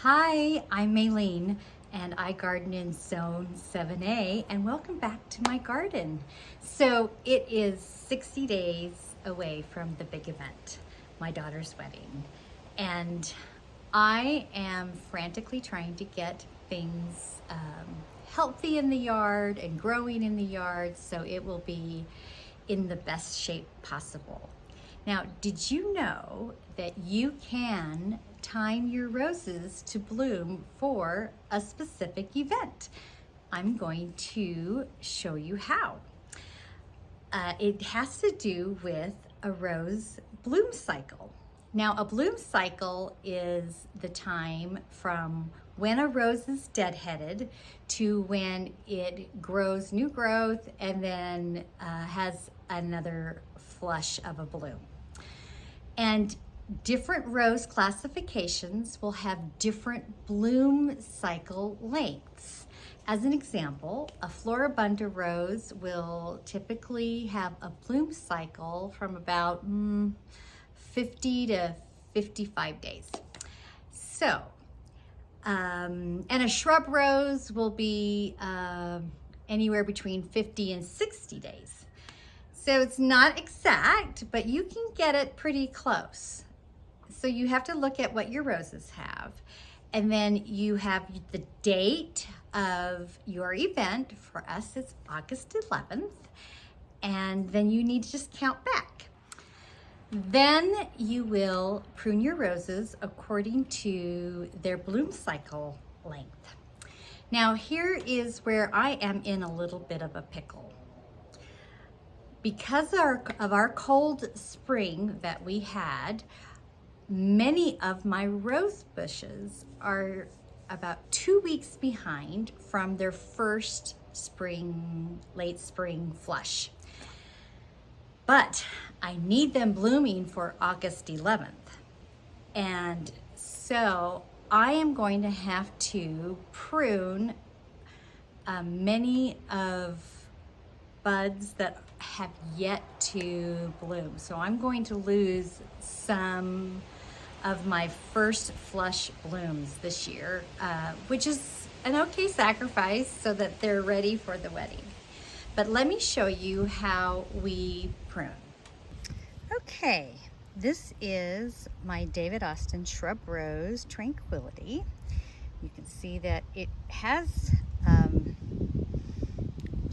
Hi, I'm Maylene and I garden in Zone 7A and welcome back to my garden. So it is 60 days away from the big event, my daughter's wedding. And I am frantically trying to get things healthy in the yard and growing in the yard so it will be in the best shape possible. Now, did you know that you can time your roses to bloom for a specific event? I'm going to show you how. It has to do with a rose bloom cycle. Now, a bloom cycle is the time from when a rose is deadheaded to when it grows new growth and then has another flush of a bloom. And different rose classifications will have different bloom cycle lengths. As an example, a floribunda rose will typically have a bloom cycle from about 50 to 55 days. So, and a shrub rose will be anywhere between 50 and 60 days. So it's not exact, but you can get it pretty close. So you have to look at what your roses have. And then you have the date of your event. For us, it's August 11th. And then you need to just count back. Then you will prune your roses according to their bloom cycle length. Now here is where I am in a little bit of a pickle. Because of our cold spring that we had, many of my rose bushes are about 2 weeks behind from their first late spring flush. But I need them blooming for August 11th. And so I am going to have to prune many of buds that have yet to bloom. So I'm going to lose some of my first flush blooms this year, which is an okay sacrifice so that they're ready for the wedding. But let me show you how we prune. Okay, this is my David Austin shrub rose Tranquility. You can see that it has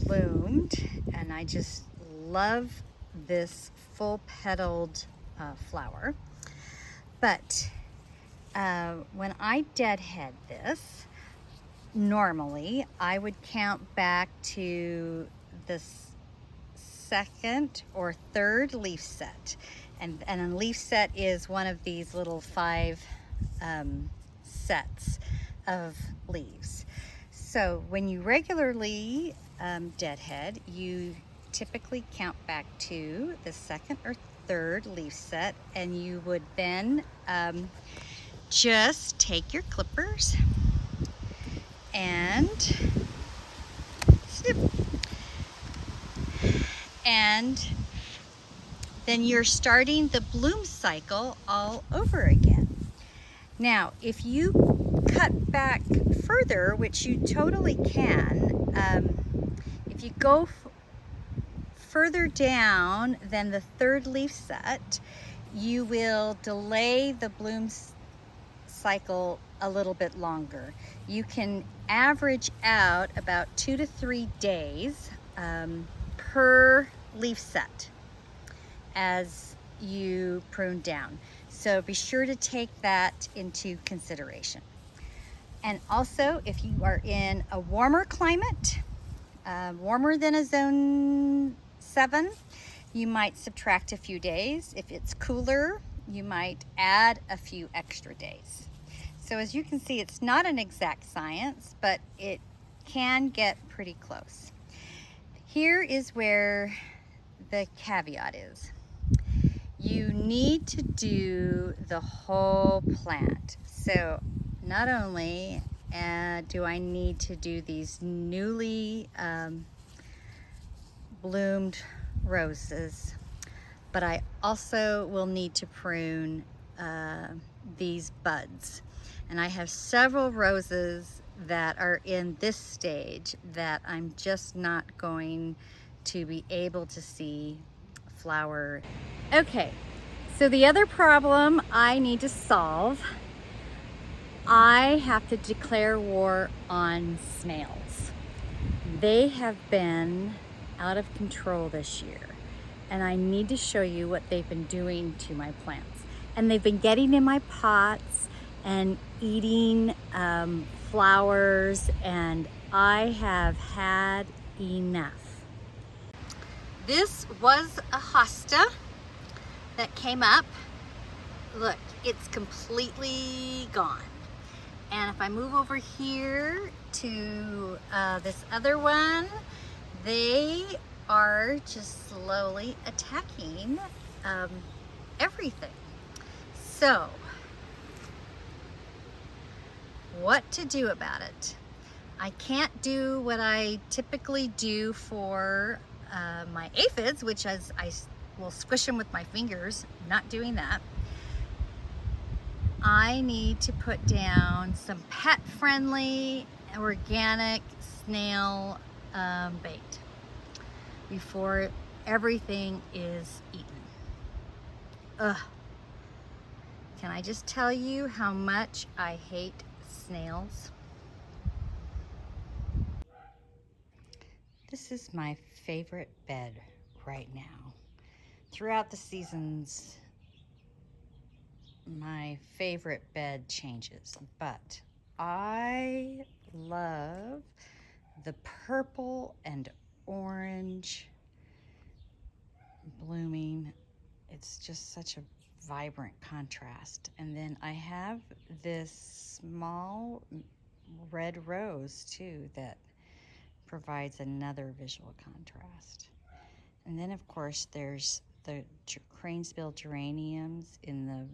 bloomed, and I just love this full petaled flower. But when I deadhead this, normally I would count back to the second or third leaf set. And a leaf set is one of these little 5 sets of leaves. So when you regularly deadhead, you typically count back to the second or third leaf set, and you would then just take your clippers and snip, and then you're starting the bloom cycle all over again. Now, if you cut back further, which you totally can, if you go further down than the third leaf set, you will delay the bloom cycle a little bit longer. You can average out about 2 to 3 days per leaf set as you prune down. So be sure to take that into consideration. And also, if you are in a warmer climate, warmer than a zone 7, you might subtract a few days. If it's cooler, you might add a few extra days. So as you can see, it's not an exact science, but it can get pretty close. Here is where the caveat is. You need to do the whole plant. So not only do I need to do these newly bloomed roses, but I also will need to prune these buds. And I have several roses that are in this stage that I'm just not going to be able to see flower. Okay, so the other problem I need to solve, I have to declare war on snails. They have been out of control this year, and I need to show you what they've been doing to my plants. And they've been getting in my pots and eating flowers, and I have had enough. This was a hosta that came up. Look, it's completely gone. And if I move over here to this other one, they are just slowly attacking everything. So, what to do about it? I can't do what I typically do for my aphids, which is I will squish them with my fingers. I'm not doing that. I need to put down some pet-friendly, organic snail bait before everything is eaten. Ugh. Can I just tell you how much I hate snails? This is my favorite bed right now. Throughout the seasons, my favorite bed changes, but I love the purple and orange blooming. It's just such a vibrant contrast. And then I have this small red rose too that provides another visual contrast. And then of course there's the cranesbill geraniums in the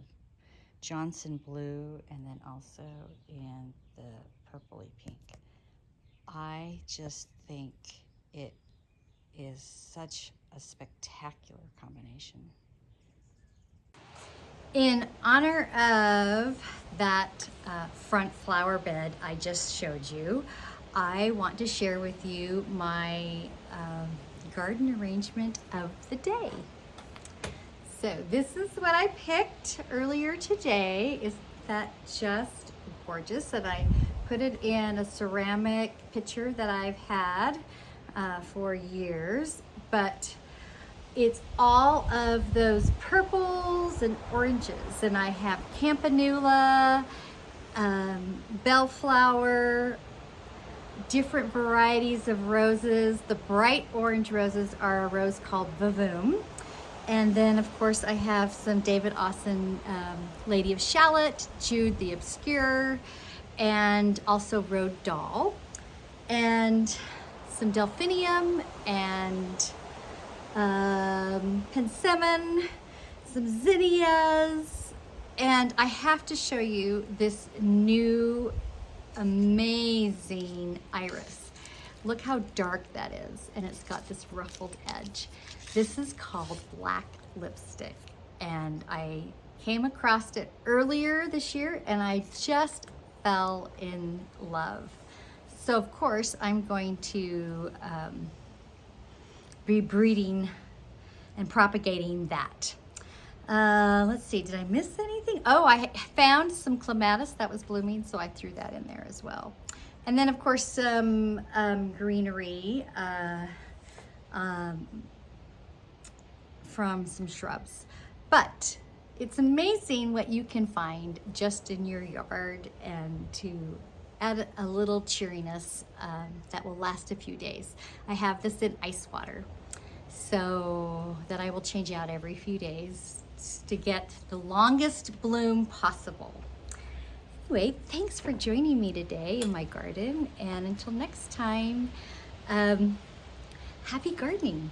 Johnson blue, and then also in the purpley pink. I just think it is such a spectacular combination. In honor of that front flower bed I just showed you, I want to share with you my garden arrangement of the day. So this is what I picked earlier today. Is that just gorgeous? And I put it in a ceramic pitcher that I've had for years, but it's all of those purples and oranges. And I have campanula, bellflower, different varieties of roses. The bright orange roses are a rose called Vavoom. And then, of course, I have some David Austin Lady of Shallot, Jude the Obscure, and also Rhode Doll, and some Delphinium, and Penstemon, some zinnias, and I have to show you this new amazing iris. Look how dark that is, and it's got this ruffled edge. This is called Black Lipstick, and I came across it earlier this year and I just fell in love. So of course I'm going to be breeding and propagating that. Let's see, did I miss anything? Oh, I found some clematis that was blooming, so I threw that in there as well. And then of course some greenery from some shrubs. But it's amazing what you can find just in your yard, and to add a little cheeriness that will last a few days. I have this in ice water, so that I will change out every few days to get the longest bloom possible. Anyway, thanks for joining me today in my garden, and until next time, happy gardening.